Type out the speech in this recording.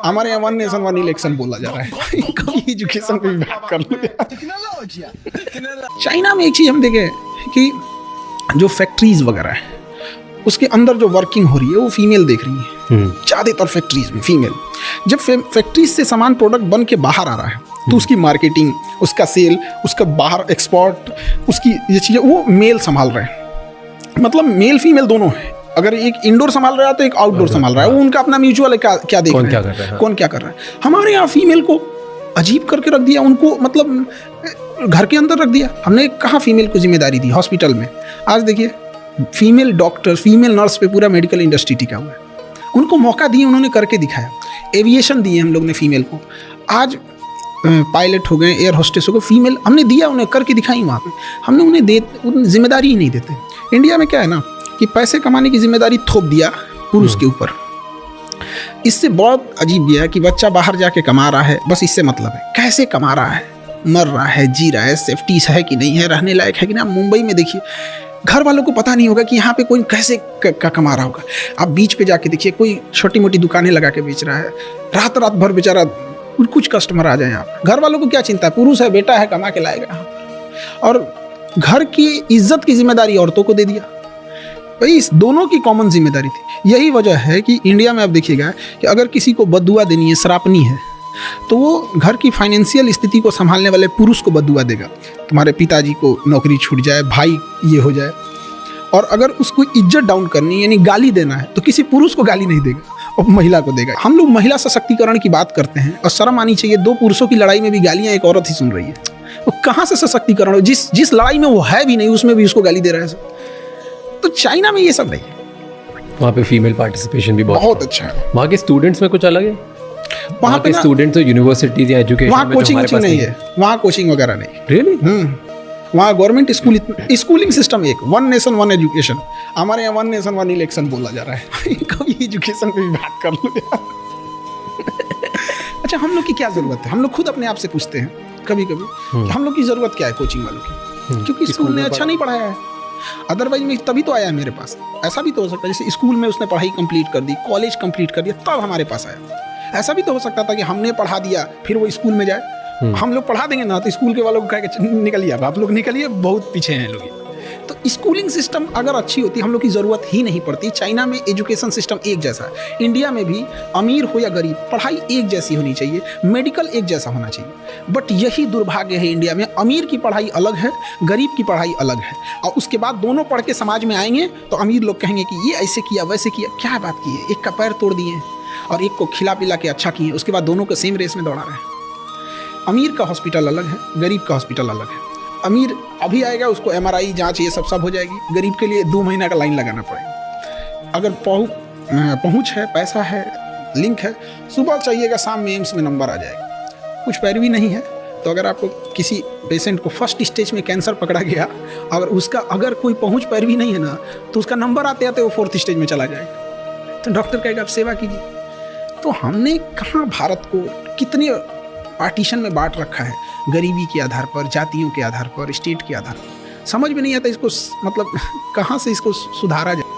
हमारे यहाँ one nation one election बोला जा रहा है। कभी एजुकेशन पे भी बात कर लो। चाइना में एक चीज हम देखे कि जो फैक्ट्रीज वगैरह है उसके अंदर जो वर्किंग हो रही है वो फीमेल देख रही है ज़्यादातर फैक्ट्रीज में फीमेल। जब फैक्ट्रीज से सामान प्रोडक्ट बन के बाहर आ रहा है तो उसकी मार्केटिंग, उसका सेल, उसका बाहर एक्सपोर्ट, उसकी ये चीज़ें वो मेल संभाल रहे हैं। मतलब मेल फीमेल दोनों है। अगर एक इंडोर संभाल रहा है तो एक आउटडोर संभाल रहा है। वो उनका अपना म्यूचुअल क्या देख रहे हैं, कौन क्या कर रहा है। हमारे यहाँ फीमेल को अजीब करके रख दिया, उनको मतलब घर के अंदर रख दिया। हमने कहाँ फीमेल को जिम्मेदारी दी हॉस्पिटल में। आज देखिए फीमेल डॉक्टर, फीमेल नर्स पे पूरा मेडिकल इंडस्ट्री टिका हुआ है। उनको मौका दिए, उन्होंने करके दिखाया। एविएशन दिए हम लोग ने फीमेल को। आज पायलट हो गए, एयर होस्टेस हो गए, फीमेल हमने दिया, उन्हें करके दिखाई। वहाँ पे हमने उन्हें जिम्मेदारी ही नहीं देते। इंडिया में क्या है ना कि पैसे कमाने की जिम्मेदारी थोप दिया पुरुष के ऊपर। इससे बहुत अजीब यह है कि बच्चा बाहर जाके कमा रहा है, बस इससे मतलब है कैसे कमा रहा है, मर रहा है, जी रहा है, सेफ्टी है कि नहीं है, रहने लायक है कि नहीं। मुंबई में देखिए घर वालों को पता नहीं होगा कि यहाँ पे कोई कैसे कमा रहा होगा। आप बीच पे जाके देखिए कोई छोटी मोटी दुकानें लगा के बेच रहा है, रात रात भर बेचारा कुछ कस्टमर आ जाए यहाँ पर। घर वालों को क्या चिंता है, पुरुष है, बेटा है, कमा के लाएगा यहाँ पर। और घर की इज्जत की जिम्मेदारी औरतों को दे दिया। भाई इस दोनों की कॉमन जिम्मेदारी थी। यही वजह है कि इंडिया में आप देखिएगा कि अगर किसी को बद्दुआ देनी है, श्रापनी है, तो वो घर की फाइनेंशियल स्थिति को संभालने वाले पुरुष को बद्दुआ देगा। तुम्हारे पिताजी को नौकरी छूट जाए, भाई ये हो जाए। और अगर उसको इज्जत डाउन करनी यानी गाली देना है तो किसी पुरुष को गाली नहीं देगा और महिला को देगा। हम लोग महिला सशक्तिकरण की बात करते हैं और शर्म आनी चाहिए। दो पुरुषों की लड़ाई में भी गालियां एक औरत ही सुन रही है। वो कहाँ से सशक्तिकरण हो? जिस लड़ाई में वो है भी नहीं उसमें भी उसको गाली दे रहा है। तो चाइना में ये सब नहीं है। वहाँ पे फीमेल पार्टिसिपेशन भी बहुत अच्छा है। वहाँ के स्टूडेंट्स में कुछ अलग है। वहाँ पे स्टूडेंट्स और यूनिवर्सिटीज या एजुकेशन वहाँ कोचिंग नहीं है, वहाँ कोचिंग वगैरह नहीं। रियली? वहाँ गवर्नमेंट स्कूलिंग सिस्टम एक, वन नेशन वन एजुकेशन। हमारे यहाँ वन नेशन वन इलेक्शन बोला जा रहा है। कभी एजुकेशन पे भी बात कर लो यार। अच्छा हम लोग की क्या जरूरत है? हम लोग खुद अपने आप से पूछते हैं कभी कभी कि हम लोग की जरूरत क्या है कोचिंग वालों की? क्योंकि स्कूल ने अच्छा नहीं पढ़ाया है। अदरवाइज में तभी तो आया है मेरे पास। ऐसा भी तो हो सकता है जैसे स्कूल में उसने पढ़ाई कंप्लीट कर दी, कॉलेज कंप्लीट कर दिया, तब हमारे पास आया। ऐसा भी तो हो सकता था कि हमने पढ़ा दिया फिर वो स्कूल में जाए। हम लोग पढ़ा देंगे ना तो स्कूल के वालों को कह के निकलिए, आप लोग निकलिए, बहुत पीछे हैं लोग। तो स्कूलिंग सिस्टम अगर अच्छी होती हम लोग की ज़रूरत ही नहीं पड़ती। चाइना में एजुकेशन सिस्टम एक जैसा है। इंडिया में भी अमीर हो या गरीब पढ़ाई एक जैसी होनी चाहिए, मेडिकल एक जैसा होना चाहिए। बट यही दुर्भाग्य है इंडिया में, अमीर की पढ़ाई अलग है, गरीब की पढ़ाई अलग है। और उसके बाद दोनों पढ़ के समाज में आएंगे तो अमीर लोग कहेंगे कि ये ऐसे किया वैसे किया। क्या बात की है? एक का पैर तोड़ दिए और एक को खिला पिला के अच्छा किए, उसके बाद दोनों को सेम रेस में दौड़ा रहे हैं। अमीर का हॉस्पिटल अलग है, गरीब का हॉस्पिटल अलग है। अमीर अभी आएगा, उसको MRI जांच ये सब हो जाएगी। गरीब के लिए 2 महीना का लाइन लगाना पड़ेगा। अगर पहुँच है, पैसा है, लिंक है, सुबह चाहिएगा, शाम में एम्स में नंबर आ जाएगा। कुछ पैरवी नहीं है तो अगर आपको किसी पेशेंट को फर्स्ट स्टेज में कैंसर पकड़ा गया, अगर कोई पहुँच पैरवी नहीं है ना तो उसका नंबर आते आते वो 4th स्टेज में चला जाएगा। तो डॉक्टर कहेगा आप सेवा कीजिए। तो हमने कहाँ भारत को कितने पार्टीशन में बांट रखा है, गरीबी के आधार पर, जातियों के आधार पर, स्टेट के आधार पर। समझ में नहीं आता इसको मतलब कहाँ से इसको सुधारा जाए।